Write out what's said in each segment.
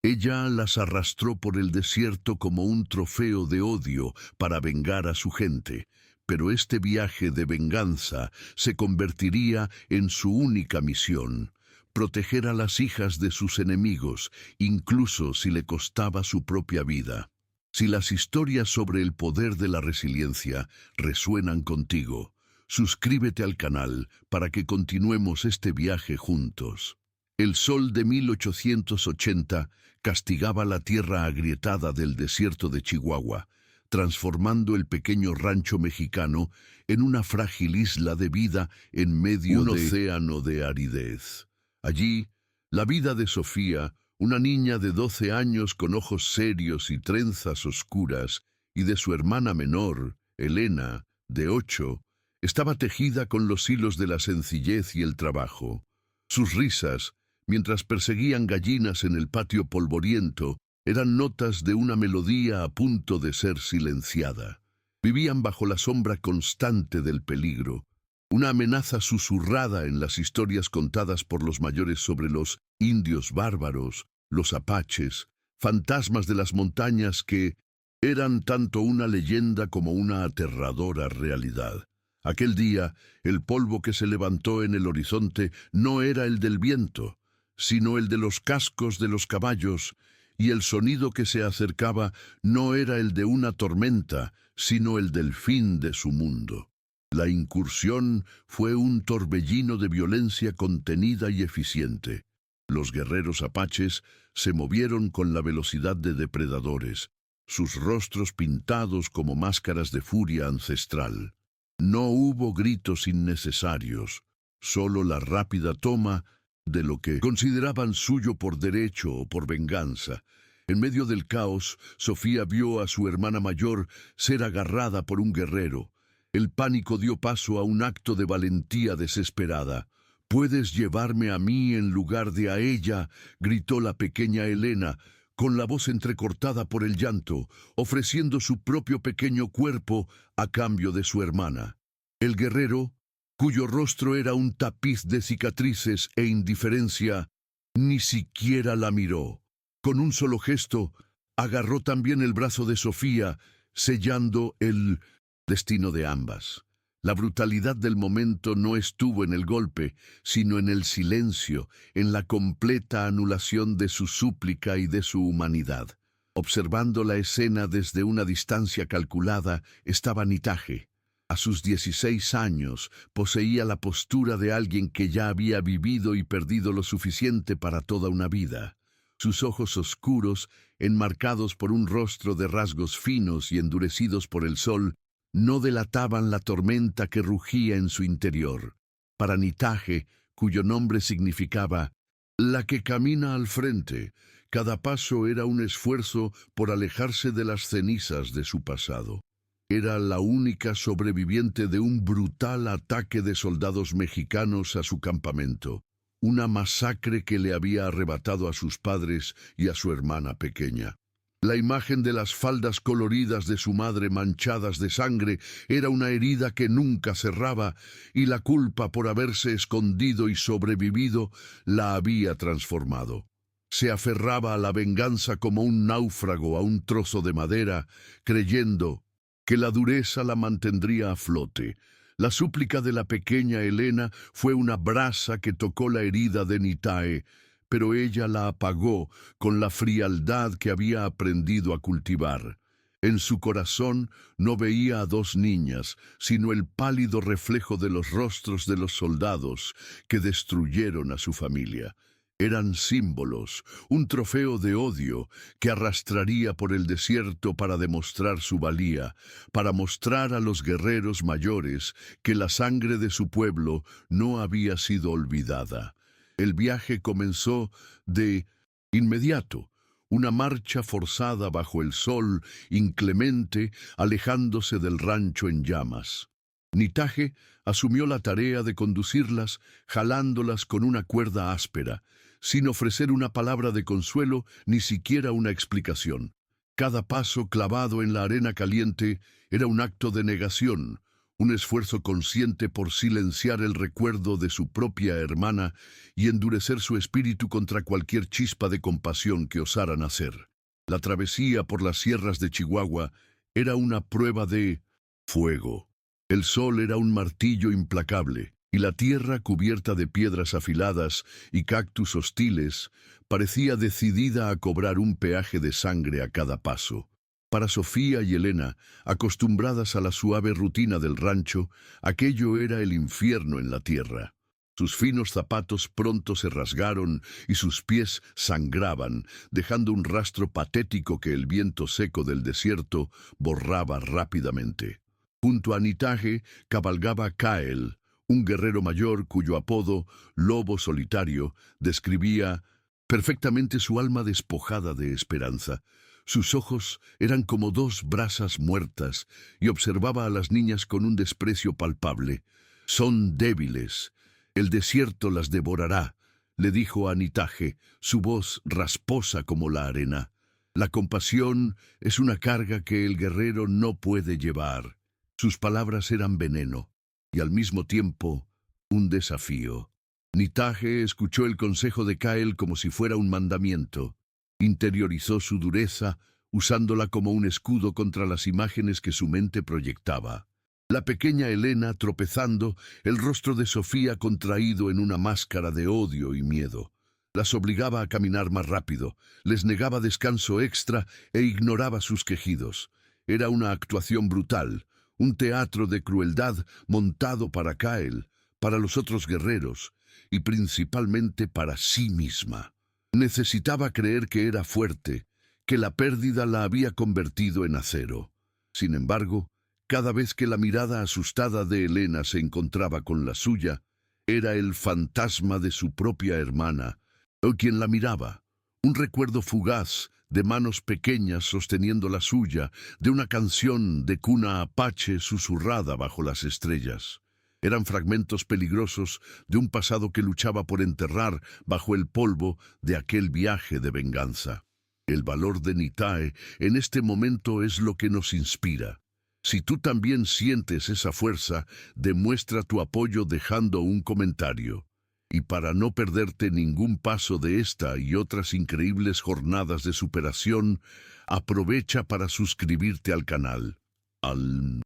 Ella las arrastró por el desierto como un trofeo de odio para vengar a su gente, pero este viaje de venganza se convertiría en su única misión: proteger a las hijas de sus enemigos, incluso si le costaba su propia vida. Si las historias sobre el poder de la resiliencia resuenan contigo, suscríbete al canal para que continuemos este viaje juntos. El sol de 1880 castigaba la tierra agrietada del desierto de Chihuahua, transformando el pequeño rancho mexicano en una frágil isla de vida en medio de un océano de aridez. Allí, la vida de Sofía, una niña de 12 años con ojos serios y trenzas oscuras, y de su hermana menor, Elena, de 8, estaba tejida con los hilos de la sencillez y el trabajo. Sus risas, mientras perseguían gallinas en el patio polvoriento, eran notas de una melodía a punto de ser silenciada. Vivían bajo la sombra constante del peligro, una amenaza susurrada en las historias contadas por los mayores sobre los indios bárbaros, los apaches, fantasmas de las montañas que eran tanto una leyenda como una aterradora realidad. Aquel día, el polvo que se levantó en el horizonte no era el del viento, sino el de los cascos de los caballos, y el sonido que se acercaba no era el de una tormenta, sino el del fin de su mundo. La incursión fue un torbellino de violencia contenida y eficiente. Los guerreros apaches se movieron con la velocidad de depredadores, sus rostros pintados como máscaras de furia ancestral. No hubo gritos innecesarios, solo la rápida toma de lo que consideraban suyo por derecho o por venganza. En medio del caos, Sofía vio a su hermana mayor ser agarrada por un guerrero. El pánico dio paso a un acto de valentía desesperada. «¿Puedes llevarme a mí en lugar de a ella?», gritó la pequeña Elena, con la voz entrecortada por el llanto, ofreciendo su propio pequeño cuerpo a cambio de su hermana. El guerrero, cuyo rostro era un tapiz de cicatrices e indiferencia, ni siquiera la miró. Con un solo gesto, agarró también el brazo de Sofía, sellando el destino de ambas. La brutalidad del momento no estuvo en el golpe, sino en el silencio, en la completa anulación de su súplica y de su humanidad. Observando la escena desde una distancia calculada, estaba Nitaje. A sus 16 años, poseía la postura de alguien que ya había vivido y perdido lo suficiente para toda una vida. Sus ojos oscuros, enmarcados por un rostro de rasgos finos y endurecidos por el sol, no delataban la tormenta que rugía en su interior. Para Nitaje, cuyo nombre significaba «la que camina al frente», cada paso era un esfuerzo por alejarse de las cenizas de su pasado. Era la única sobreviviente de un brutal ataque de soldados mexicanos a su campamento, una masacre que le había arrebatado a sus padres y a su hermana pequeña. La imagen de las faldas coloridas de su madre manchadas de sangre era una herida que nunca cerraba, y la culpa por haberse escondido y sobrevivido la había transformado. Se aferraba a la venganza como un náufrago a un trozo de madera, creyendo que la dureza la mantendría a flote. La súplica de la pequeña Elena fue una brasa que tocó la herida de Nitae, pero ella la apagó con la frialdad que había aprendido a cultivar. En su corazón no veía a dos niñas, sino el pálido reflejo de los rostros de los soldados que destruyeron a su familia. Eran símbolos, un trofeo de odio que arrastraría por el desierto para demostrar su valía, para mostrar a los guerreros mayores que la sangre de su pueblo no había sido olvidada. El viaje comenzó de inmediato, una marcha forzada bajo el sol inclemente, alejándose del rancho en llamas. Nitaje asumió la tarea de conducirlas, jalándolas con una cuerda áspera, sin ofrecer una palabra de consuelo ni siquiera una explicación. Cada paso clavado en la arena caliente era un acto de negación, un esfuerzo consciente por silenciar el recuerdo de su propia hermana y endurecer su espíritu contra cualquier chispa de compasión que osara nacer. La travesía por las sierras de Chihuahua era una prueba de fuego. El sol era un martillo implacable, y la tierra, cubierta de piedras afiladas y cactus hostiles, parecía decidida a cobrar un peaje de sangre a cada paso. Para Sofía y Elena, acostumbradas a la suave rutina del rancho, aquello era el infierno en la tierra. Sus finos zapatos pronto se rasgaron y sus pies sangraban, dejando un rastro patético que el viento seco del desierto borraba rápidamente. Junto a Nitaje cabalgaba Kael, un guerrero mayor cuyo apodo, Lobo Solitario, describía perfectamente su alma despojada de esperanza. Sus ojos eran como dos brasas muertas y observaba a las niñas con un desprecio palpable. «Son débiles. El desierto las devorará», le dijo a Nitaje, su voz rasposa como la arena. «La compasión es una carga que el guerrero no puede llevar». Sus palabras eran veneno y al mismo tiempo un desafío. Nitaje escuchó el consejo de Kael como si fuera un mandamiento. Interiorizó su dureza, usándola como un escudo contra las imágenes que su mente proyectaba. La pequeña Elena tropezando, el rostro de Sofía contraído en una máscara de odio y miedo. Las obligaba a caminar más rápido, les negaba descanso extra e ignoraba sus quejidos. Era una actuación brutal, un teatro de crueldad montado para Kael, para los otros guerreros y principalmente para sí misma. Necesitaba creer que era fuerte, que la pérdida la había convertido en acero. Sin embargo, cada vez que la mirada asustada de Elena se encontraba con la suya, era el fantasma de su propia hermana, o quien la miraba, un recuerdo fugaz de manos pequeñas sosteniendo la suya, de una canción de cuna apache susurrada bajo las estrellas. Eran fragmentos peligrosos de un pasado que luchaba por enterrar bajo el polvo de aquel viaje de venganza. El valor de Nitae en este momento es lo que nos inspira. Si tú también sientes esa fuerza, demuestra tu apoyo dejando un comentario. Y para no perderte ningún paso de esta y otras increíbles jornadas de superación, aprovecha para suscribirte al canal. Al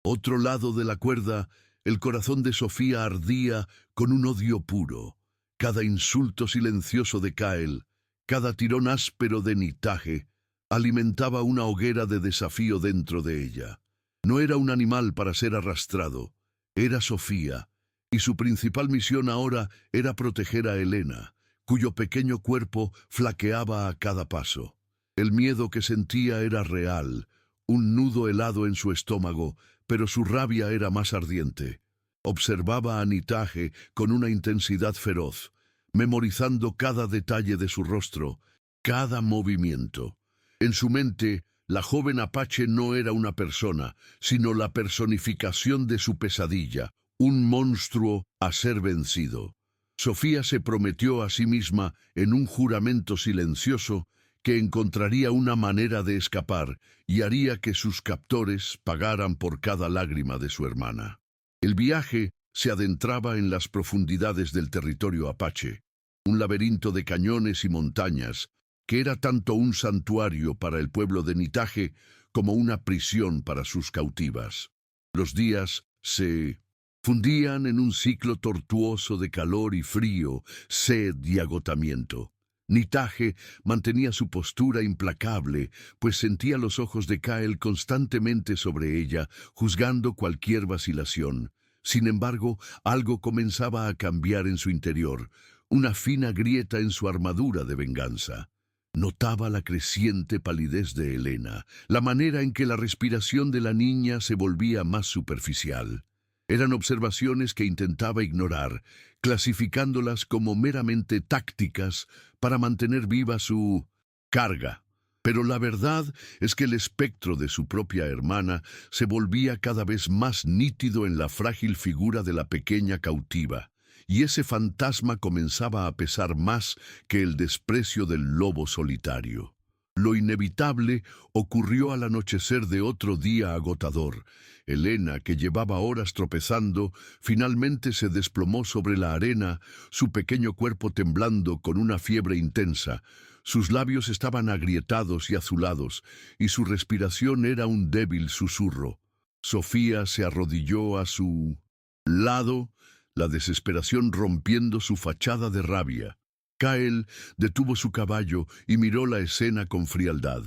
otro lado de la cuerda, el corazón de Sofía ardía con un odio puro. Cada insulto silencioso de Kael, cada tirón áspero de Nitaje, alimentaba una hoguera de desafío dentro de ella. No era un animal para ser arrastrado, era Sofía, y su principal misión ahora era proteger a Elena, cuyo pequeño cuerpo flaqueaba a cada paso. El miedo que sentía era real, un nudo helado en su estómago, pero su rabia era más ardiente. Observaba a Nitaje con una intensidad feroz, memorizando cada detalle de su rostro, cada movimiento. En su mente, la joven apache no era una persona, sino la personificación de su pesadilla, un monstruo a ser vencido. Sofía se prometió a sí misma, en un juramento silencioso, que encontraría una manera de escapar y haría que sus captores pagaran por cada lágrima de su hermana. El viaje se adentraba en las profundidades del territorio apache, un laberinto de cañones y montañas, que era tanto un santuario para el pueblo de Nitaje como una prisión para sus cautivas. Los días se fundían en un ciclo tortuoso de calor y frío, sed y agotamiento. Nitaje mantenía su postura implacable, pues sentía los ojos de Kael constantemente sobre ella, juzgando cualquier vacilación. Sin embargo, algo comenzaba a cambiar en su interior, una fina grieta en su armadura de venganza. Notaba la creciente palidez de Elena, la manera en que la respiración de la niña se volvía más superficial. Eran observaciones que intentaba ignorar, clasificándolas como meramente tácticas para mantener viva su carga. Pero la verdad es que el espectro de su propia hermana se volvía cada vez más nítido en la frágil figura de la pequeña cautiva, y ese fantasma comenzaba a pesar más que el desprecio del lobo solitario. Lo inevitable ocurrió al anochecer de otro día agotador. Elena, que llevaba horas tropezando, finalmente se desplomó sobre la arena, su pequeño cuerpo temblando con una fiebre intensa. Sus labios estaban agrietados y azulados, y su respiración era un débil susurro. Sofía se arrodilló a su lado, la desesperación rompiendo su fachada de rabia. Kyle detuvo su caballo y miró la escena con frialdad.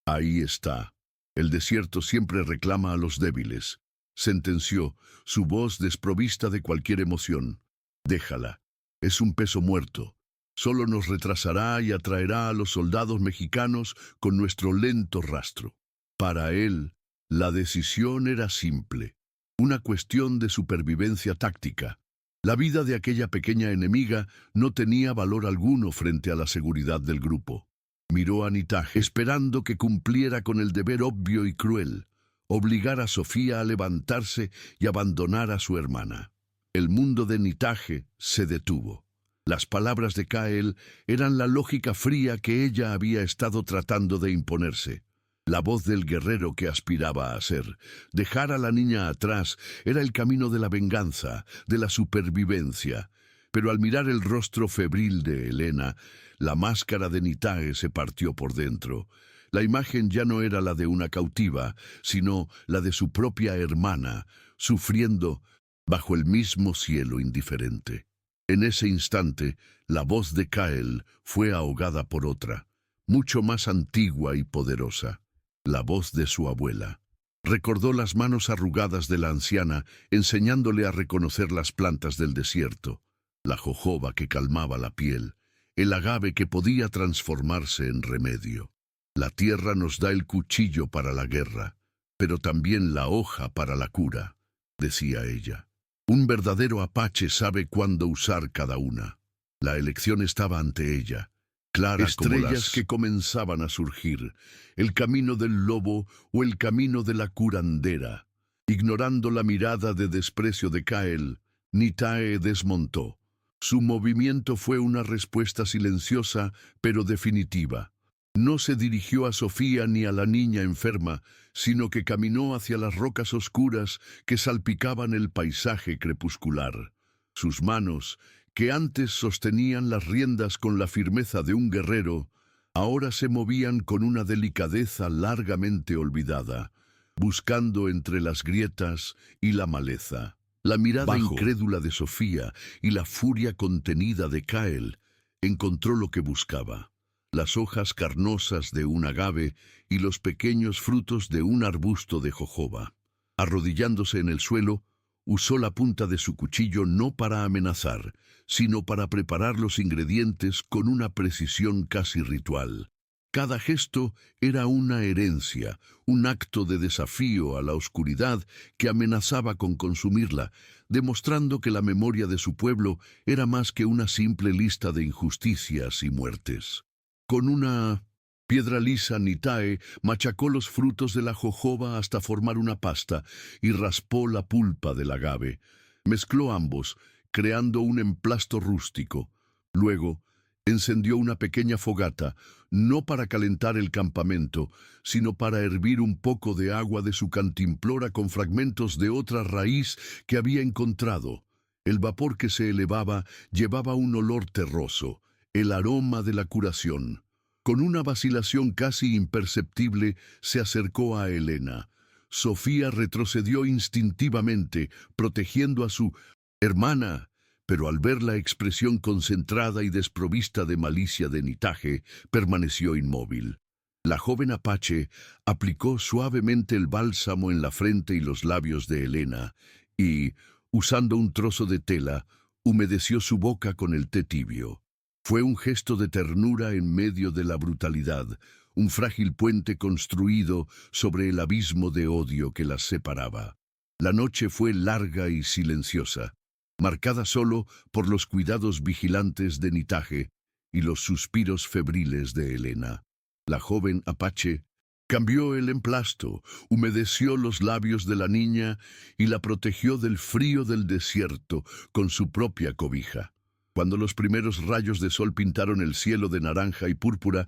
Ahí está. El desierto siempre reclama a los débiles, sentenció, su voz desprovista de cualquier emoción. Déjala. Es un peso muerto. Solo nos retrasará y atraerá a los soldados mexicanos con nuestro lento rastro. Para él, la decisión era simple, una cuestión de supervivencia táctica. La vida de aquella pequeña enemiga no tenía valor alguno frente a la seguridad del grupo. Miró a Nitaje, esperando que cumpliera con el deber obvio y cruel, obligar a Sofía a levantarse y abandonar a su hermana. El mundo de Nitaje se detuvo. Las palabras de Kyle eran la lógica fría que ella había estado tratando de imponerse. La voz del guerrero que aspiraba a ser. Dejar a la niña atrás era el camino de la venganza, de la supervivencia. Pero al mirar el rostro febril de Elena, la máscara de Nitae se partió por dentro. La imagen ya no era la de una cautiva, sino la de su propia hermana, sufriendo bajo el mismo cielo indiferente. En ese instante, la voz de Kyle fue ahogada por otra, mucho más antigua y poderosa. La voz de su abuela. Recordó las manos arrugadas de la anciana, enseñándole a reconocer las plantas del desierto, la jojoba que calmaba la piel, el agave que podía transformarse en remedio. La tierra nos da el cuchillo para la guerra, pero también la hoja para la cura, decía ella. Un verdadero apache sabe cuándo usar cada una. La elección estaba ante ella. Claras estrellas que comenzaban a surgir, el camino del lobo o el camino de la curandera. Ignorando la mirada de desprecio de Kyle, Nitae desmontó. Su movimiento fue una respuesta silenciosa, pero definitiva. No se dirigió a Sofía ni a la niña enferma, sino que caminó hacia las rocas oscuras que salpicaban el paisaje crepuscular. Sus manos, que antes sostenían las riendas con la firmeza de un guerrero, ahora se movían con una delicadeza largamente olvidada, buscando entre las grietas y la maleza. La mirada incrédula de Sofía y la furia contenida de Kyle encontró lo que buscaba: las hojas carnosas de un agave y los pequeños frutos de un arbusto de jojoba. Arrodillándose en el suelo, usó la punta de su cuchillo no para amenazar, sino para preparar los ingredientes con una precisión casi ritual. Cada gesto era una herencia, un acto de desafío a la oscuridad que amenazaba con consumirla, demostrando que la memoria de su pueblo era más que una simple lista de injusticias y muertes. Con una piedra lisa, Nitae machacó los frutos de la jojoba hasta formar una pasta y raspó la pulpa del agave. Mezcló ambos, creando un emplasto rústico. Luego, encendió una pequeña fogata, no para calentar el campamento, sino para hervir un poco de agua de su cantimplora con fragmentos de otra raíz que había encontrado. El vapor que se elevaba llevaba un olor terroso, el aroma de la curación. Con una vacilación casi imperceptible, se acercó a Elena. Sofía retrocedió instintivamente, protegiendo a su hermana, pero al ver la expresión concentrada y desprovista de malicia de Nitaje, permaneció inmóvil. La joven apache aplicó suavemente el bálsamo en la frente y los labios de Elena y, usando un trozo de tela, humedeció su boca con el té tibio. Fue un gesto de ternura en medio de la brutalidad, un frágil puente construido sobre el abismo de odio que las separaba. La noche fue larga y silenciosa, marcada solo por los cuidados vigilantes de Nitaje y los suspiros febriles de Elena. La joven apache cambió el emplasto, humedeció los labios de la niña y la protegió del frío del desierto con su propia cobija. Cuando los primeros rayos de sol pintaron el cielo de naranja y púrpura,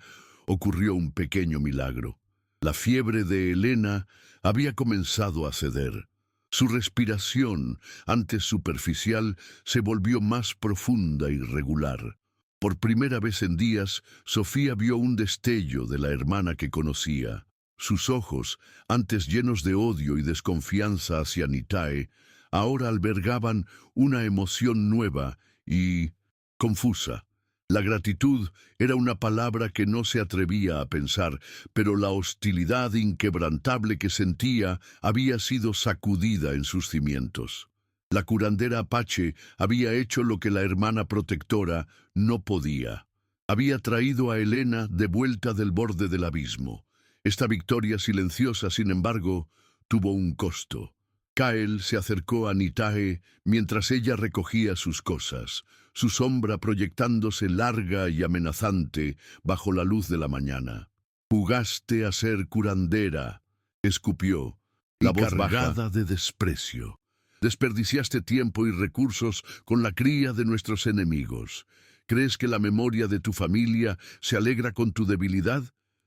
ocurrió un pequeño milagro. La fiebre de Helena había comenzado a ceder. Su respiración, antes superficial, se volvió más profunda y regular. Por primera vez en días, Sofía vio un destello de la hermana que conocía. Sus ojos, antes llenos de odio y desconfianza hacia Nitae, ahora albergaban una emoción nueva y confusa. La gratitud era una palabra que no se atrevía a pensar, pero la hostilidad inquebrantable que sentía había sido sacudida en sus cimientos. La curandera Apache había hecho lo que la hermana protectora no podía. Había traído a Helena de vuelta del borde del abismo. Esta victoria silenciosa, sin embargo, tuvo un costo. Kael se acercó a Nitae mientras ella recogía sus cosas, su sombra proyectándose larga y amenazante bajo la luz de la mañana. «Jugaste a ser curandera», escupió, la voz cargada de desprecio. «Desperdiciaste tiempo y recursos con la cría de nuestros enemigos. ¿Crees que la memoria de tu familia se alegra con tu debilidad?»,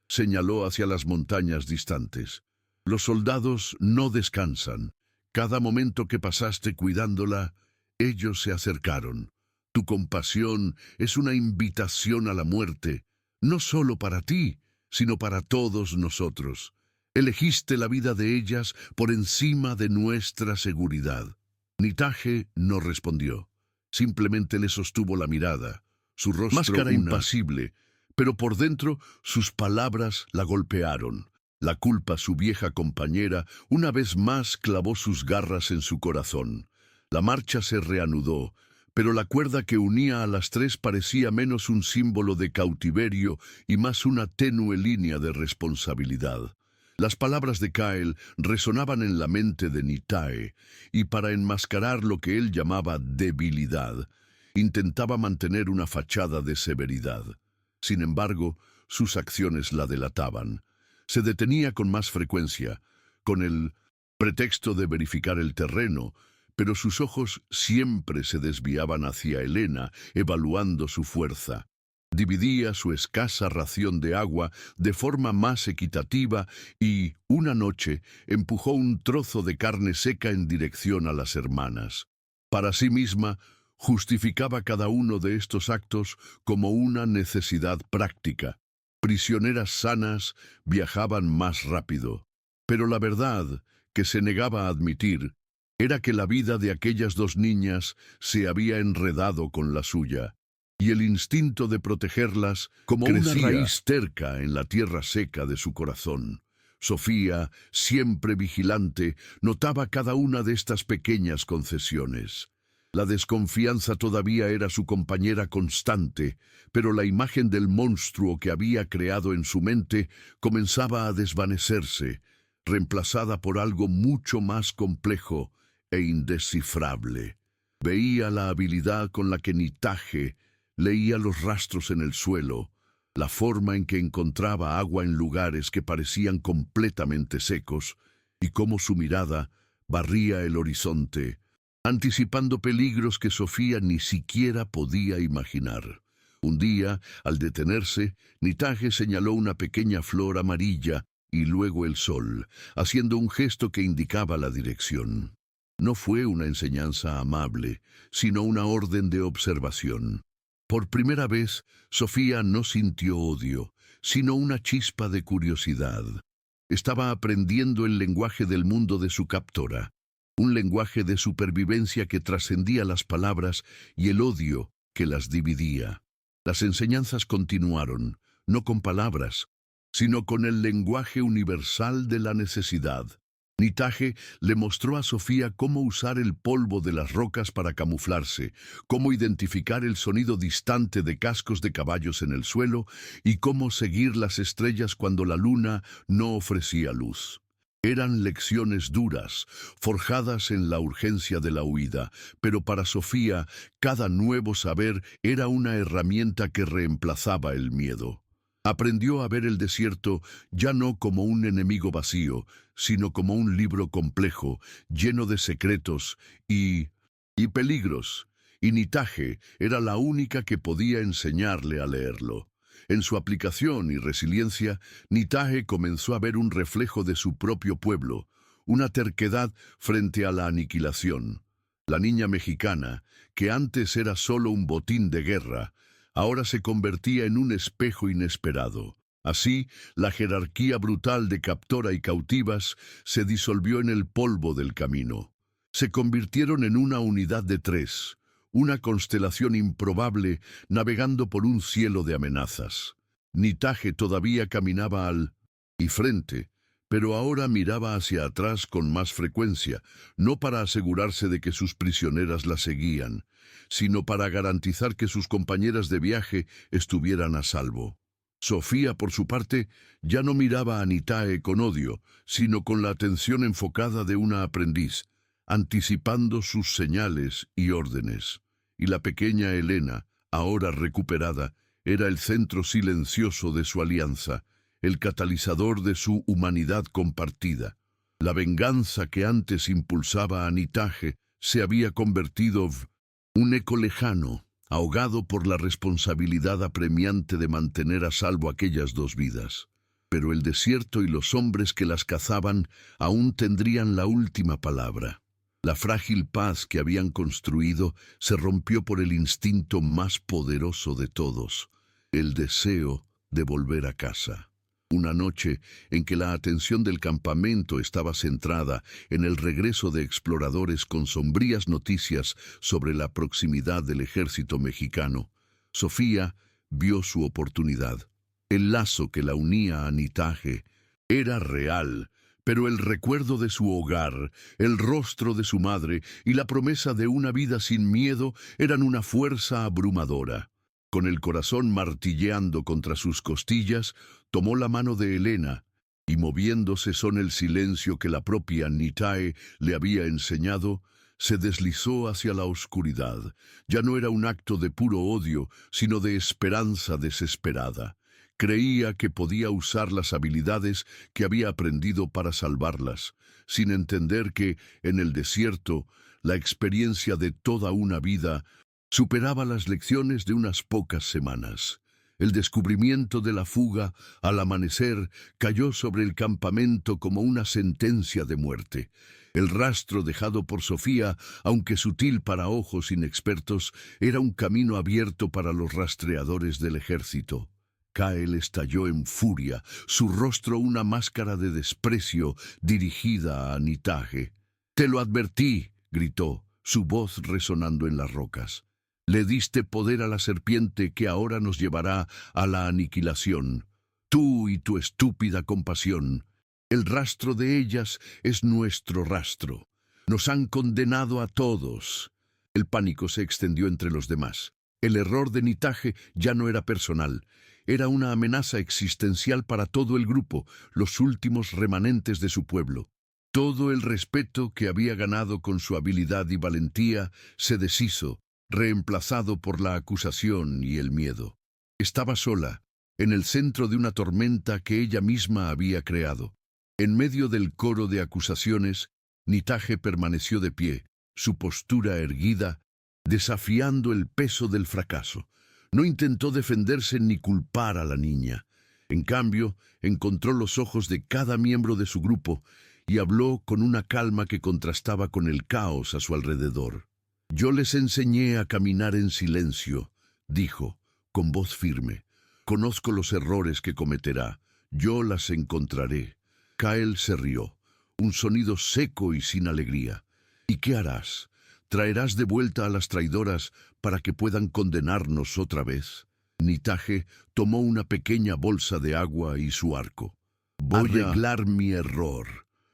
señaló hacia las montañas distantes. «Los soldados no descansan. Cada momento que pasaste cuidándola, ellos se acercaron. Tu compasión es una invitación a la muerte, no solo para ti, sino para todos nosotros. Elegiste la vida de ellas por encima de nuestra seguridad». Nitae no respondió. Simplemente le sostuvo la mirada, su rostro máscara impasible, pero por dentro sus palabras la golpearon. La culpa, su vieja compañera, una vez más clavó sus garras en su corazón. La marcha se reanudó, pero la cuerda que unía a las tres parecía menos un símbolo de cautiverio y más una tenue línea de responsabilidad. Las palabras de Kael resonaban en la mente de Nitae, y para enmascarar lo que él llamaba debilidad, intentaba mantener una fachada de severidad. Sin embargo, sus acciones la delataban. Se detenía con más frecuencia, con el pretexto de verificar el terreno, pero sus ojos siempre se desviaban hacia Helena, evaluando su fuerza. Dividía su escasa ración de agua de forma más equitativa y, una noche, empujó un trozo de carne seca en dirección a las hermanas. Para sí misma, justificaba cada uno de estos actos como una necesidad práctica. Prisioneras sanas viajaban más rápido. Pero la verdad, que se negaba a admitir, era que la vida de aquellas dos niñas se había enredado con la suya, y el instinto de protegerlas como crecía, una raíz terca en la tierra seca de su corazón. Sofía, siempre vigilante, notaba cada una de estas pequeñas concesiones. La desconfianza todavía era su compañera constante, pero la imagen del monstruo que había creado en su mente comenzaba a desvanecerse, reemplazada por algo mucho más complejo e indescifrable. Veía la habilidad con la que Nitae leía los rastros en el suelo, la forma en que encontraba agua en lugares que parecían completamente secos, y cómo su mirada barría el horizonte, anticipando peligros que Sofía ni siquiera podía imaginar. Un día, al detenerse, Nitae señaló una pequeña flor amarilla y luego el sol, haciendo un gesto que indicaba la dirección. No fue una enseñanza amable, sino una orden de observación. Por primera vez, Sofía no sintió odio, sino una chispa de curiosidad. Estaba aprendiendo el lenguaje del mundo de su captora, un lenguaje de supervivencia que trascendía las palabras y el odio que las dividía. Las enseñanzas continuaron, no con palabras, sino con el lenguaje universal de la necesidad. Nitae le mostró a Sofía cómo usar el polvo de las rocas para camuflarse, cómo identificar el sonido distante de cascos de caballos en el suelo y cómo seguir las estrellas cuando la luna no ofrecía luz. Eran lecciones duras, forjadas en la urgencia de la huida, pero para Sofía cada nuevo saber era una herramienta que reemplazaba el miedo. Aprendió a ver el desierto ya no como un enemigo vacío, sino como un libro complejo, lleno de secretos y peligros, y Nitae era la única que podía enseñarle a leerlo. En su aplicación y resiliencia, Nitaje comenzó a ver un reflejo de su propio pueblo, una terquedad frente a la aniquilación. La niña mexicana, que antes era solo un botín de guerra, ahora se convertía en un espejo inesperado. Así, la jerarquía brutal de captora y cautivas se disolvió en el polvo del camino. Se convirtieron en una unidad de tres, una constelación improbable navegando por un cielo de amenazas. Nitaje todavía caminaba al y frente, pero ahora miraba hacia atrás con más frecuencia, no para asegurarse de que sus prisioneras la seguían, sino para garantizar que sus compañeras de viaje estuvieran a salvo. Sofía, por su parte, ya no miraba a Nitahe con odio, sino con la atención enfocada de una aprendiz, anticipando sus señales y órdenes. Y la pequeña Elena, ahora recuperada, era el centro silencioso de su alianza, el catalizador de su humanidad compartida. La venganza que antes impulsaba a Nitahe se había convertido en un eco lejano, ahogado por la responsabilidad apremiante de mantener a salvo aquellas dos vidas. Pero el desierto y los hombres que las cazaban aún tendrían la última palabra. La frágil paz que habían construido se rompió por el instinto más poderoso de todos, el deseo de volver a casa. Una noche en que la atención del campamento estaba centrada en el regreso de exploradores con sombrías noticias sobre la proximidad del ejército mexicano, Sofía vio su oportunidad. El lazo que la unía a Nitahe era real, pero el recuerdo de su hogar, el rostro de su madre y la promesa de una vida sin miedo eran una fuerza abrumadora. Con el corazón martilleando contra sus costillas, tomó la mano de Elena y, moviéndose son el silencio que la propia Nitahe le había enseñado, se deslizó hacia la oscuridad. Ya no era un acto de puro odio, sino de esperanza desesperada. Creía que podía usar las habilidades que había aprendido para salvarlas, sin entender que, en el desierto, la experiencia de toda una vida superaba las lecciones de unas pocas semanas. El descubrimiento de la fuga, al amanecer, cayó sobre el campamento como una sentencia de muerte. El rastro dejado por Sofía, aunque sutil para ojos inexpertos, era un camino abierto para los rastreadores del ejército. Kael estalló en furia, su rostro una máscara de desprecio dirigida a Nitahe. «Te lo advertí», gritó, su voz resonando en las rocas. «Le diste poder a la serpiente que ahora nos llevará a la aniquilación. Tú y tu estúpida compasión. El rastro de ellas es nuestro rastro. Nos han condenado a todos». El pánico se extendió entre los demás. El error de Nitahe ya no era personal. Era una amenaza existencial para todo el grupo, los últimos remanentes de su pueblo. Todo el respeto que había ganado con su habilidad y valentía se deshizo, reemplazado por la acusación y el miedo. Estaba sola, en el centro de una tormenta que ella misma había creado. En medio del coro de acusaciones, Nitahe permaneció de pie, su postura erguida, desafiando el peso del fracaso. No intentó defenderse ni culpar a la niña. En cambio, encontró los ojos de cada miembro de su grupo y habló con una calma que contrastaba con el caos a su alrededor. «Yo les enseñé a caminar en silencio», dijo, con voz firme. «Conozco los errores que cometerá. Yo las encontraré». Kael se rió, un sonido seco y sin alegría. «¿Y qué harás? ¿Traerás de vuelta a las traidoras para que puedan condenarnos otra vez?» Nitahe tomó una pequeña bolsa de agua y su arco. «Voy a arreglar mi error».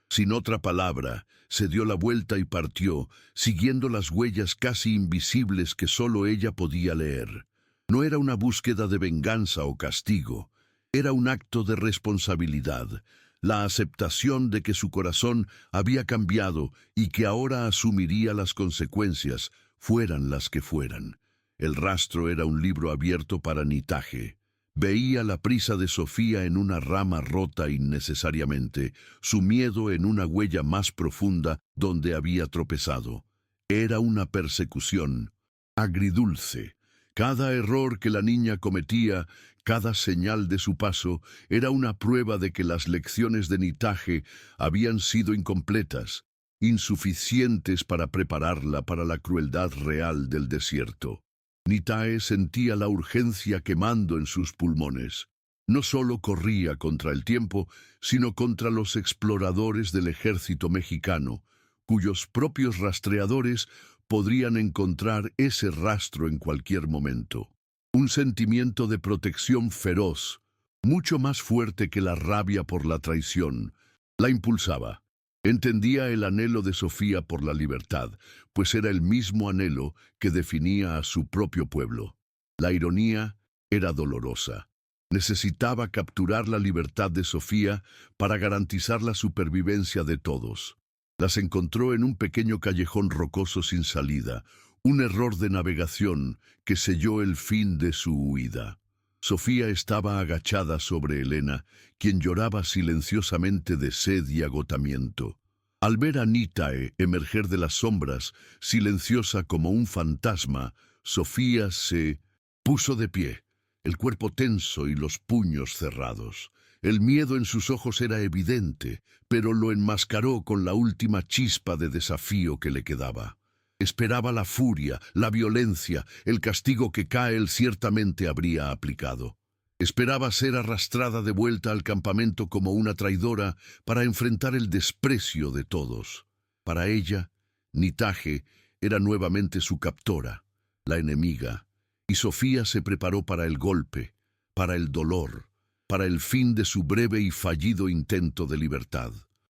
Sin otra palabra, se dio la vuelta y partió, siguiendo las huellas casi invisibles que solo ella podía leer. No era una búsqueda de venganza o castigo, era un acto de responsabilidad, la aceptación de que su corazón había cambiado y que ahora asumiría las consecuencias, fueran las que fueran. El rastro era un libro abierto para Nitahe. Veía la prisa de Sofía en una rama rota innecesariamente, su miedo en una huella más profunda donde había tropezado. Era una persecución agridulce, Cada error que la niña cometía, cada señal de su paso, era una prueba de que las lecciones de Nitaje habían sido incompletas, insuficientes para prepararla para la crueldad real del desierto. Nitae sentía la urgencia quemando en sus pulmones. No solo corría contra el tiempo, sino contra los exploradores del ejército mexicano, cuyos propios rastreadores podrían encontrar ese rastro en cualquier momento. Un sentimiento de protección feroz, mucho más fuerte que la rabia por la traición, la impulsaba. Entendía el anhelo de Sofía por la libertad, pues era el mismo anhelo que definía a su propio pueblo. La ironía era dolorosa. Necesitaba capturar la libertad de Sofía para garantizar la supervivencia de todos. Las encontró en un pequeño callejón rocoso sin salida, un error de navegación que selló el fin de su huida. Sofía estaba agachada sobre Elena, quien lloraba silenciosamente de sed y agotamiento. Al ver a Nitae emerger de las sombras, silenciosa como un fantasma, Sofía se puso de pie, el cuerpo tenso y los puños cerrados. El miedo en sus ojos era evidente, pero lo enmascaró con la última chispa de desafío que le quedaba. Esperaba la furia, la violencia, el castigo que Kael ciertamente habría aplicado. Esperaba ser arrastrada de vuelta al campamento como una traidora para enfrentar el desprecio de todos. Para ella, Nitaje era nuevamente su captora, la enemiga, y Sofía se preparó para el golpe, para el dolor, para el fin de su breve y fallido intento de libertad.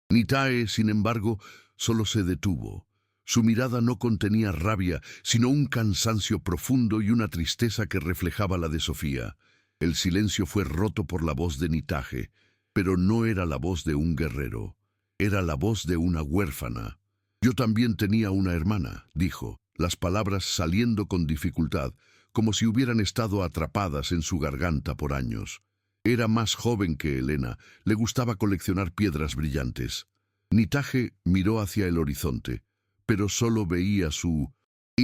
Nitae, sin embargo, solo se detuvo. Su mirada no contenía rabia, sino un cansancio profundo y una tristeza que reflejaba la de Sofía. El silencio fue roto por la voz de Nitaje, pero no era la voz de un guerrero. Era la voz de una huérfana. «Yo también tenía una hermana», dijo, las palabras saliendo con dificultad, como si hubieran estado atrapadas en su garganta por años. Era más joven que Elena, le gustaba coleccionar piedras brillantes. Nitaje miró hacia el horizonte, pero solo veía su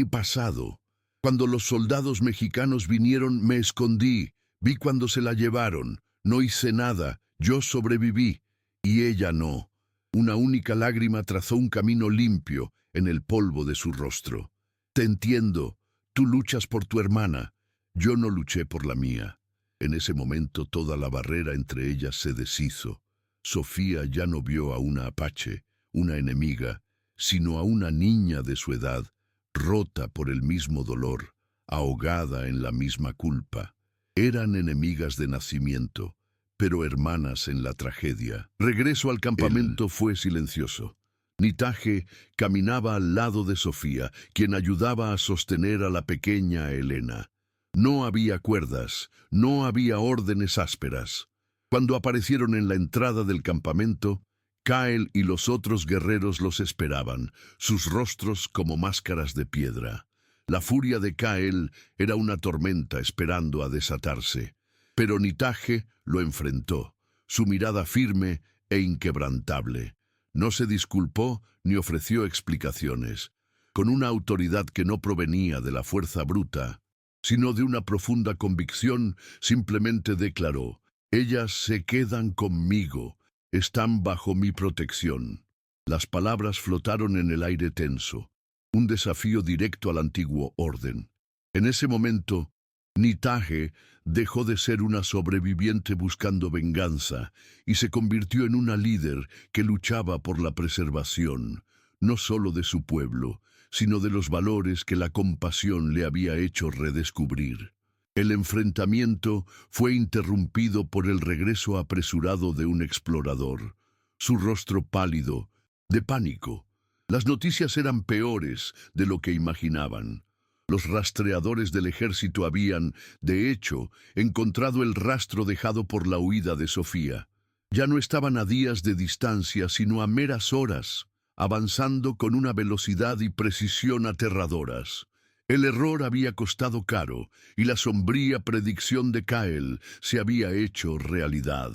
pasado. «Cuando los soldados mexicanos vinieron, me escondí. Vi cuando se la llevaron. No hice nada. Yo sobreviví. Y ella no». Una única lágrima trazó un camino limpio en el polvo de su rostro. «Te entiendo. Tú luchas por tu hermana. Yo no luché por la mía». En ese momento toda la barrera entre ellas se deshizo. Sofía ya no vio a una apache, una enemiga, sino a una niña de su edad, rota por el mismo dolor, ahogada en la misma culpa. Eran enemigas de nacimiento, pero hermanas en la tragedia. Regreso al campamento fue silencioso. Nitaje caminaba al lado de Sofía, quien ayudaba a sostener a la pequeña Elena. No había cuerdas, no había órdenes ásperas. Cuando aparecieron en la entrada del campamento, Kael y los otros guerreros los esperaban, sus rostros como máscaras de piedra. La furia de Kael era una tormenta esperando a desatarse, pero Nitaje lo enfrentó, su mirada firme e inquebrantable. No se disculpó ni ofreció explicaciones, con una autoridad que no provenía de la fuerza bruta, sino de una profunda convicción. Simplemente declaró: «Ellas se quedan conmigo, están bajo mi protección». Las palabras flotaron en el aire tenso, un desafío directo al antiguo orden. En ese momento, Nitaje dejó de ser una sobreviviente buscando venganza y se convirtió en una líder que luchaba por la preservación, no solo de su pueblo, sino de los valores que la compasión le había hecho redescubrir. El enfrentamiento fue interrumpido por el regreso apresurado de un explorador, su rostro pálido, de pánico. Las noticias eran peores de lo que imaginaban. Los rastreadores del ejército habían, de hecho, encontrado el rastro dejado por la huida de Sofía. Ya no estaban a días de distancia, sino a meras horas, avanzando con una velocidad y precisión aterradoras. El error había costado caro y la sombría predicción de Kael se había hecho realidad.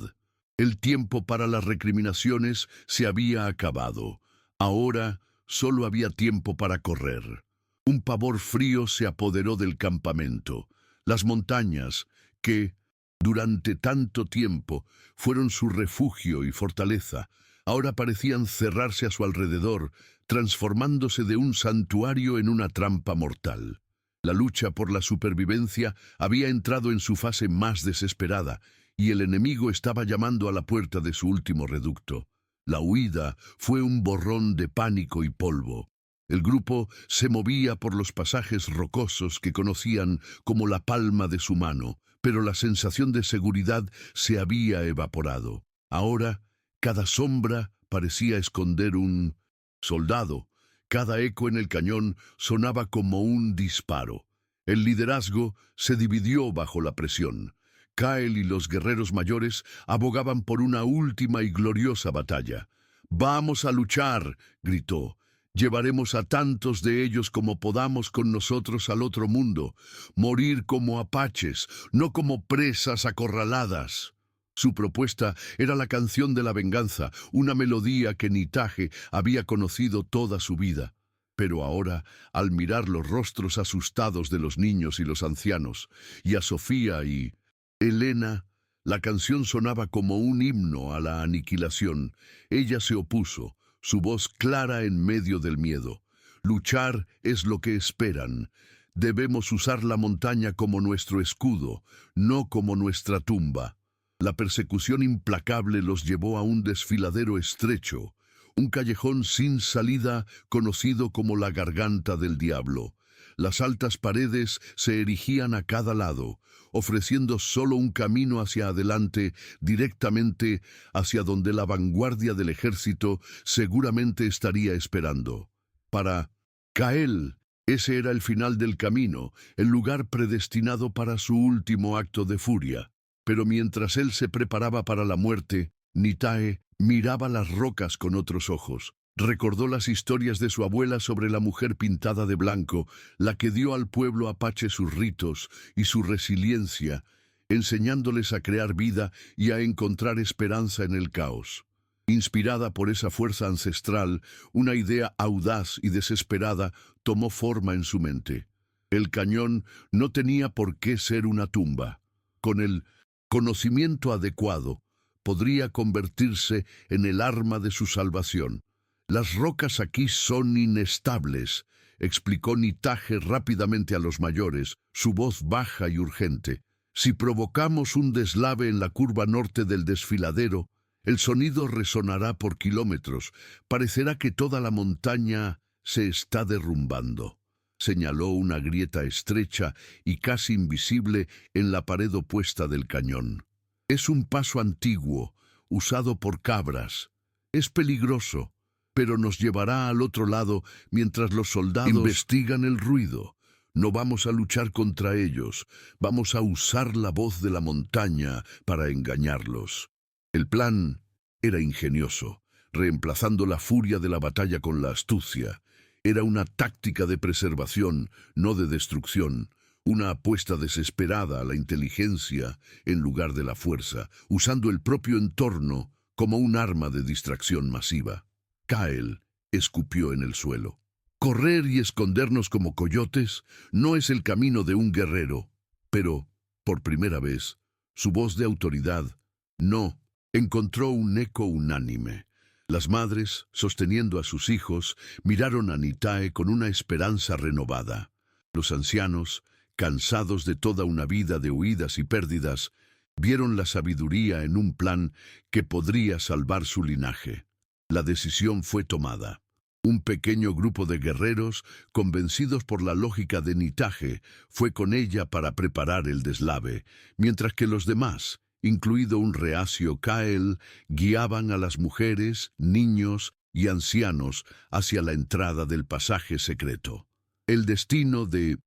El tiempo para las recriminaciones se había acabado. Ahora solo había tiempo para correr. Un pavor frío se apoderó del campamento. Las montañas, que, durante tanto tiempo, fueron su refugio y fortaleza, ahora parecían cerrarse a su alrededor, transformándose de un santuario en una trampa mortal. La lucha por la supervivencia había entrado en su fase más desesperada, y el enemigo estaba llamando a la puerta de su último reducto. La huida fue un borrón de pánico y polvo. El grupo se movía por los pasajes rocosos que conocían como la palma de su mano, pero la sensación de seguridad se había evaporado. Ahora, cada sombra parecía esconder un soldado. Cada eco en el cañón sonaba como un disparo. El liderazgo se dividió bajo la presión. Kyle y los guerreros mayores abogaban por una última y gloriosa batalla. «¡Vamos a luchar!», gritó. «Llevaremos a tantos de ellos como podamos con nosotros al otro mundo. Morir como apaches, no como presas acorraladas». Su propuesta era la canción de la venganza, una melodía que Nitaje había conocido toda su vida. Pero ahora, al mirar los rostros asustados de los niños y los ancianos, y a Sofía y Elena, la canción sonaba como un himno a la aniquilación. Ella se opuso, su voz clara en medio del miedo. «Luchar es lo que esperan. Debemos usar la montaña como nuestro escudo, no como nuestra tumba». La persecución implacable los llevó a un desfiladero estrecho, un callejón sin salida conocido como la Garganta del Diablo. Las altas paredes se erigían a cada lado, ofreciendo solo un camino hacia adelante, directamente hacia donde la vanguardia del ejército seguramente estaría esperando. Para Kyle, ese era el final del camino, el lugar predestinado para su último acto de furia. Pero mientras él se preparaba para la muerte, Nitae miraba las rocas con otros ojos. Recordó las historias de su abuela sobre la mujer pintada de blanco, la que dio al pueblo apache sus ritos y su resiliencia, enseñándoles a crear vida y a encontrar esperanza en el caos. Inspirada por esa fuerza ancestral, una idea audaz y desesperada tomó forma en su mente. El cañón no tenía por qué ser una tumba. Con el conocimiento adecuado, podría convertirse en el arma de su salvación. «Las rocas aquí son inestables», explicó Nitaje rápidamente a los mayores, su voz baja y urgente. «Si provocamos un deslave en la curva norte del desfiladero, el sonido resonará por kilómetros. Parecerá que toda la montaña se está derrumbando». Señaló una grieta estrecha y casi invisible en la pared opuesta del cañón. «Es un paso antiguo, usado por cabras. Es peligroso, pero nos llevará al otro lado mientras los soldados investigan el ruido. No vamos a luchar contra ellos, vamos a usar la voz de la montaña para engañarlos». El plan era ingenioso, reemplazando la furia de la batalla con la astucia. Era una táctica de preservación, no de destrucción, una apuesta desesperada a la inteligencia en lugar de la fuerza, usando el propio entorno como un arma de distracción masiva. Kyle escupió en el suelo. «Correr y escondernos como coyotes no es el camino de un guerrero». Pero, por primera vez, su voz de autoridad no encontró un eco unánime. Las madres, sosteniendo a sus hijos, miraron a Nitae con una esperanza renovada. Los ancianos, cansados de toda una vida de huidas y pérdidas, vieron la sabiduría en un plan que podría salvar su linaje. La decisión fue tomada. Un pequeño grupo de guerreros, convencidos por la lógica de Nitaje, fue con ella para preparar el deslave, mientras que los demás, incluido un reacio Kyle, guiaban a las mujeres, niños y ancianos hacia la entrada del pasaje secreto. El destino de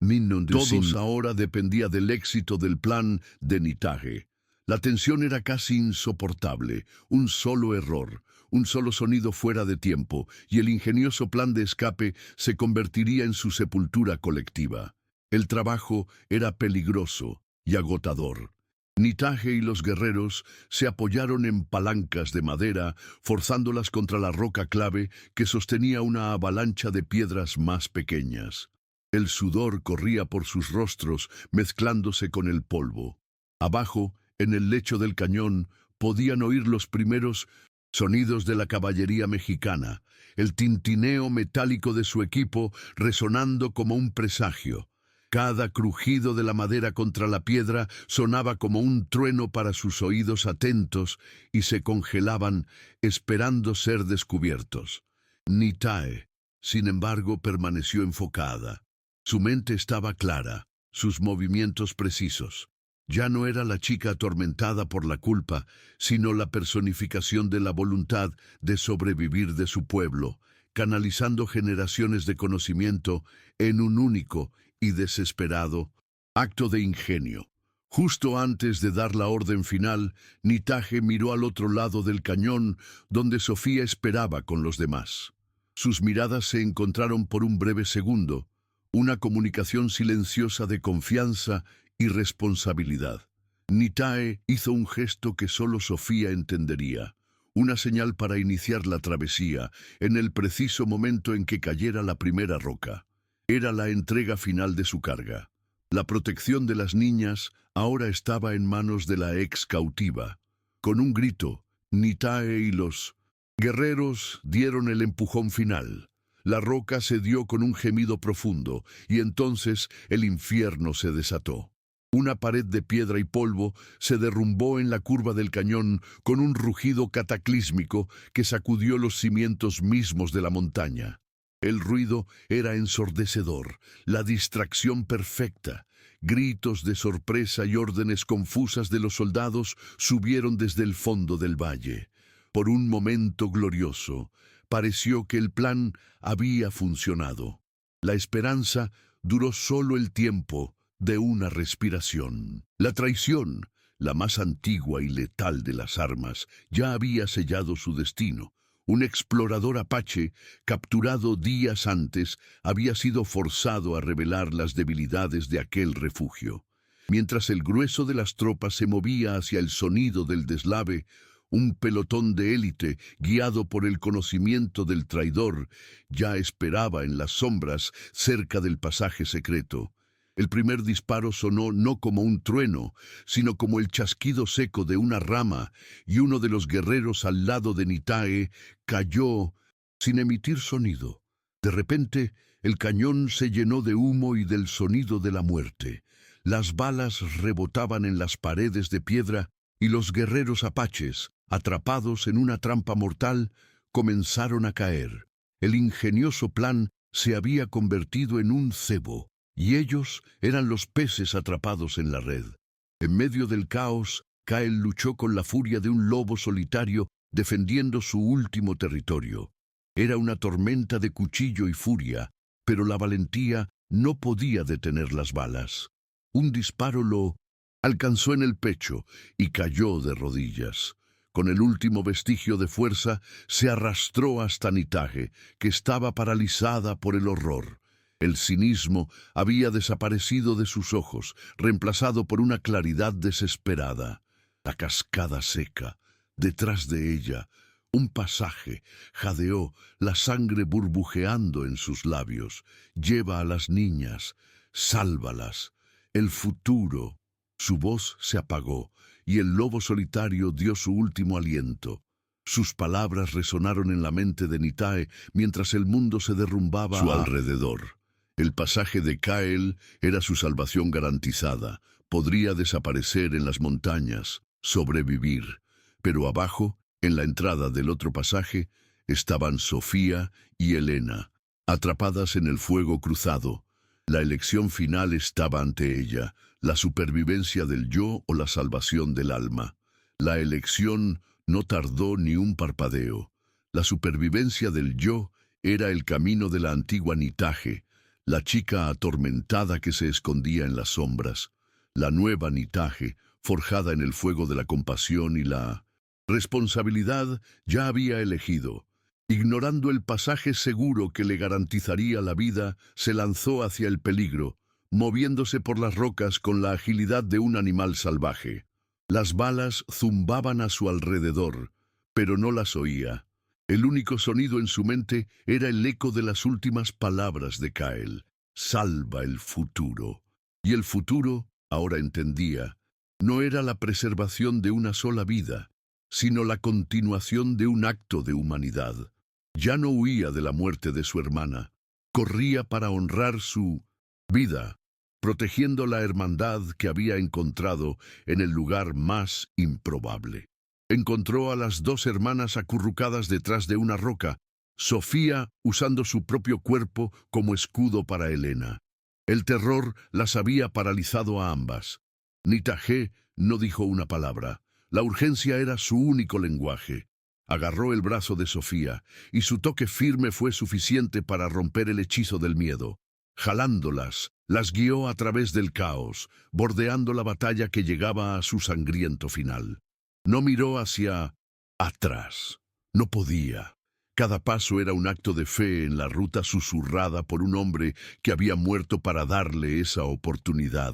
todos ahora dependía del éxito del plan de Nitaje. La tensión era casi insoportable, un solo error, un solo sonido fuera de tiempo, y el ingenioso plan de escape se convertiría en su sepultura colectiva. El trabajo era peligroso y agotador. Nitaje y los guerreros se apoyaron en palancas de madera, forzándolas contra la roca clave que sostenía una avalancha de piedras más pequeñas. El sudor corría por sus rostros, mezclándose con el polvo. Abajo, en el lecho del cañón, podían oír los primeros sonidos de la caballería mexicana, el tintineo metálico de su equipo resonando como un presagio. Cada crujido de la madera contra la piedra sonaba como un trueno para sus oídos atentos y se congelaban esperando ser descubiertos. Nitae, sin embargo, permaneció enfocada. Su mente estaba clara, sus movimientos precisos. Ya no era la chica atormentada por la culpa, sino la personificación de la voluntad de sobrevivir de su pueblo, canalizando generaciones de conocimiento en un único y desesperado acto de ingenio. Justo antes de dar la orden final, Nitaje miró al otro lado del cañón, donde Sofía esperaba con los demás. Sus miradas se encontraron por un breve segundo, una comunicación silenciosa de confianza y responsabilidad. Nitae hizo un gesto que solo Sofía entendería, una señal para iniciar la travesía en el preciso momento en que cayera la primera roca. Era la entrega final de su carga. La protección de las niñas ahora estaba en manos de la ex cautiva. Con un grito, Nitae y los guerreros dieron el empujón final. La roca se dio con un gemido profundo, y entonces el infierno se desató. Una pared de piedra y polvo se derrumbó en la curva del cañón con un rugido cataclísmico que sacudió los cimientos mismos de la montaña. El ruido era ensordecedor, la distracción perfecta. Gritos de sorpresa y órdenes confusas de los soldados subieron desde el fondo del valle. Por un momento glorioso, pareció que el plan había funcionado. La esperanza duró solo el tiempo de una respiración. La traición, la más antigua y letal de las armas, ya había sellado su destino. Un explorador apache, capturado días antes, había sido forzado a revelar las debilidades de aquel refugio. Mientras el grueso de las tropas se movía hacia el sonido del deslave, un pelotón de élite, guiado por el conocimiento del traidor, ya esperaba en las sombras cerca del pasaje secreto. El primer disparo sonó no como un trueno, sino como el chasquido seco de una rama, y uno de los guerreros al lado de Nitae cayó sin emitir sonido. De repente, el cañón se llenó de humo y del sonido de la muerte. Las balas rebotaban en las paredes de piedra, y los guerreros apaches, atrapados en una trampa mortal, comenzaron a caer. El ingenioso plan se había convertido en un cebo, y ellos eran los peces atrapados en la red. En medio del caos, Kael luchó con la furia de un lobo solitario defendiendo su último territorio. Era una tormenta de cuchillo y furia, pero la valentía no podía detener las balas. Un disparo lo alcanzó en el pecho y cayó de rodillas. Con el último vestigio de fuerza, se arrastró hasta Nitaje, que estaba paralizada por el horror. El cinismo había desaparecido de sus ojos, reemplazado por una claridad desesperada. La cascada seca, detrás de ella, un pasaje, jadeó, la sangre burbujeando en sus labios. Lleva a las niñas, sálvalas. El futuro. Su voz se apagó, y el lobo solitario dio su último aliento. Sus palabras resonaron en la mente de Nitae mientras el mundo se derrumbaba a su alrededor. El pasaje de Kael era su salvación garantizada. Podría desaparecer en las montañas, sobrevivir. Pero abajo, en la entrada del otro pasaje, estaban Sofía y Helena, atrapadas en el fuego cruzado. La elección final estaba ante ella, la supervivencia del yo o la salvación del alma. La elección no tardó ni un parpadeo. La supervivencia del yo era el camino de la antigua Nitaje, la chica atormentada que se escondía en las sombras. La nueva Nitaje, forjada en el fuego de la compasión y la responsabilidad, ya había elegido. Ignorando el pasaje seguro que le garantizaría la vida, se lanzó hacia el peligro, moviéndose por las rocas con la agilidad de un animal salvaje. Las balas zumbaban a su alrededor, pero no las oía. El único sonido en su mente era el eco de las últimas palabras de Kael. salva el futuro. Y el futuro, ahora entendía, no era la preservación de una sola vida, sino la continuación de un acto de humanidad. Ya no huía de la muerte de su hermana, corría para honrar su vida, protegiendo la hermandad que había encontrado en el lugar más improbable. Encontró a las dos hermanas acurrucadas detrás de una roca, Sofía usando su propio cuerpo como escudo para Helena. El terror las había paralizado a ambas. Nitagé no dijo una palabra. La urgencia era su único lenguaje. Agarró el brazo de Sofía, y su toque firme fue suficiente para romper el hechizo del miedo. Jalándolas, las guió a través del caos, bordeando la batalla que llegaba a su sangriento final. No miró hacia atrás. No podía. Cada paso era un acto de fe en la ruta susurrada por un hombre que había muerto para darle esa oportunidad.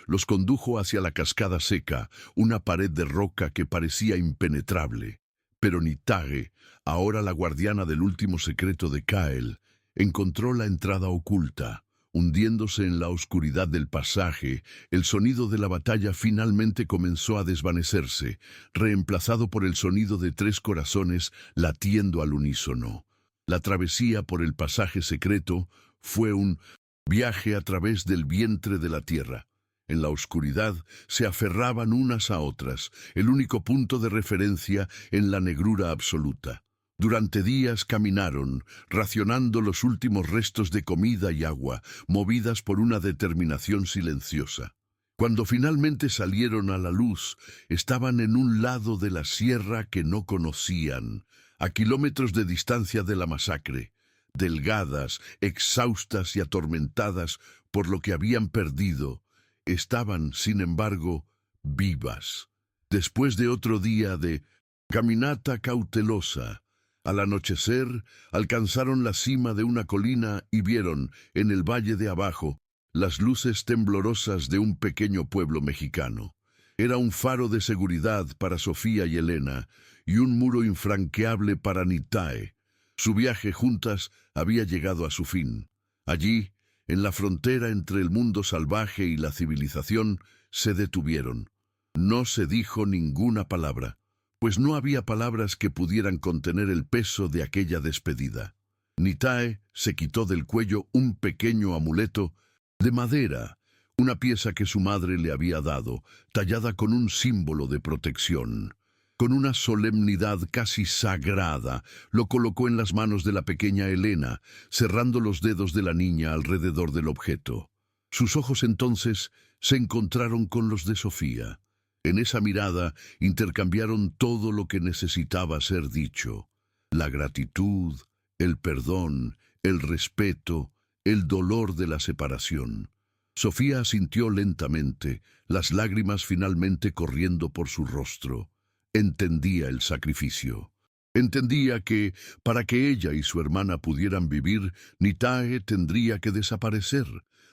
Los condujo hacia la cascada seca, una pared de roca que parecía impenetrable. Pero Nitagé, ahora la guardiana del último secreto de Kael, encontró la entrada oculta. Hundiéndose en la oscuridad del pasaje, el sonido de la batalla finalmente comenzó a desvanecerse, reemplazado por el sonido de 3 corazones latiendo al unísono. La travesía por el pasaje secreto fue un viaje a través del vientre de la tierra. En la oscuridad se aferraban unas a otras, el único punto de referencia en la negrura absoluta. Durante días caminaron, racionando los últimos restos de comida y agua, movidas por una determinación silenciosa. Cuando finalmente salieron a la luz, estaban en un lado de la sierra que no conocían, a kilómetros de distancia de la masacre, delgadas, exhaustas y atormentadas por lo que habían perdido. Estaban, sin embargo, vivas. Después de otro día de caminata cautelosa, al anochecer, alcanzaron la cima de una colina y vieron, en el valle de abajo, las luces temblorosas de un pequeño pueblo mexicano. Era un faro de seguridad para Sofía y Helena y un muro infranqueable para Nitagé. Su viaje juntas había llegado a su fin. Allí, en la frontera entre el mundo salvaje y la civilización, se detuvieron. No se dijo ninguna palabra, pues no había palabras que pudieran contener el peso de aquella despedida. Nitagé se quitó del cuello un pequeño amuleto de madera, una pieza que su madre le había dado, tallada con un símbolo de protección. Con una solemnidad casi sagrada, lo colocó en las manos de la pequeña Helena, cerrando los dedos de la niña alrededor del objeto. Sus ojos entonces se encontraron con los de Sofía. En esa mirada intercambiaron todo lo que necesitaba ser dicho: la gratitud, el perdón, el respeto, el dolor de la separación. Sofía asintió lentamente, las lágrimas finalmente corriendo por su rostro. Entendía el sacrificio. Entendía que, para que ella y su hermana pudieran vivir, Nitagé tendría que desaparecer.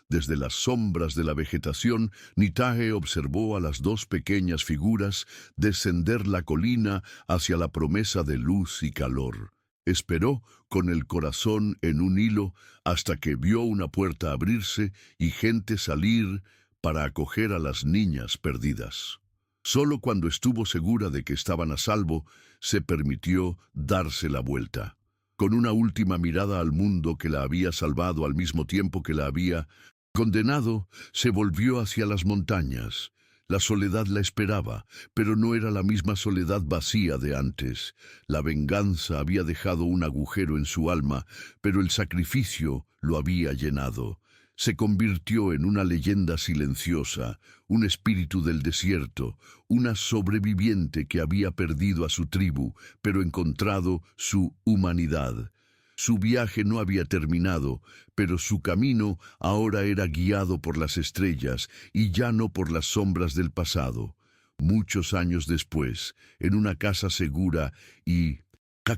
Desde las sombras de la vegetación, Nitagé observó a las 2 pequeñas figuras descender la colina hacia la promesa de luz y calor. Esperó, con el corazón en un hilo, hasta que vio una puerta abrirse y gente salir para acoger a las niñas perdidas. Solo cuando estuvo segura de que estaban a salvo, se permitió darse la vuelta. Con una última mirada al mundo que la había salvado al mismo tiempo que la había condenado, se volvió hacia las montañas. La soledad la esperaba, pero no era la misma soledad vacía de antes. La venganza había dejado un agujero en su alma, pero el sacrificio lo había llenado. Se convirtió en una leyenda silenciosa, un espíritu del desierto, una sobreviviente que había perdido a su tribu, pero encontrado su humanidad. Su viaje no había terminado, pero su camino ahora era guiado por las estrellas y ya no por las sombras del pasado. Muchos años después, en una casa segura y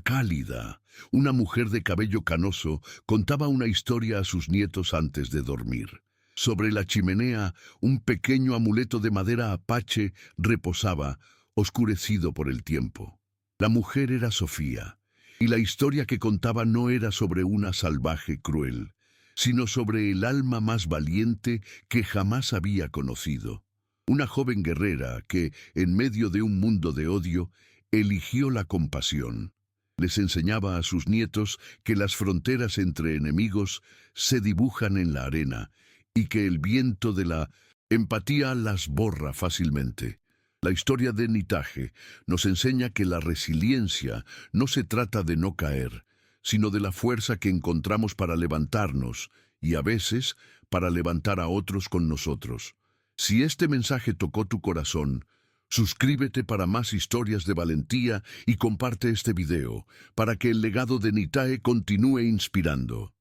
cálida, una mujer de cabello canoso contaba una historia a sus nietos antes de dormir. Sobre la chimenea, un pequeño amuleto de madera apache reposaba, oscurecido por el tiempo. La mujer era Sofía, y la historia que contaba no era sobre una salvaje cruel. sino sobre el alma más valiente que jamás había conocido. Una joven guerrera que, en medio de un mundo de odio, eligió la compasión. Les enseñaba a sus nietos que las fronteras entre enemigos se dibujan en la arena y que el viento de la empatía las borra fácilmente. La historia de Nitaje nos enseña que la resiliencia no se trata de no caer, sino de la fuerza que encontramos para levantarnos y a veces para levantar a otros con nosotros. Si este mensaje tocó tu corazón, suscríbete para más historias de valentía y comparte este video para que el legado de Nitae continúe inspirando.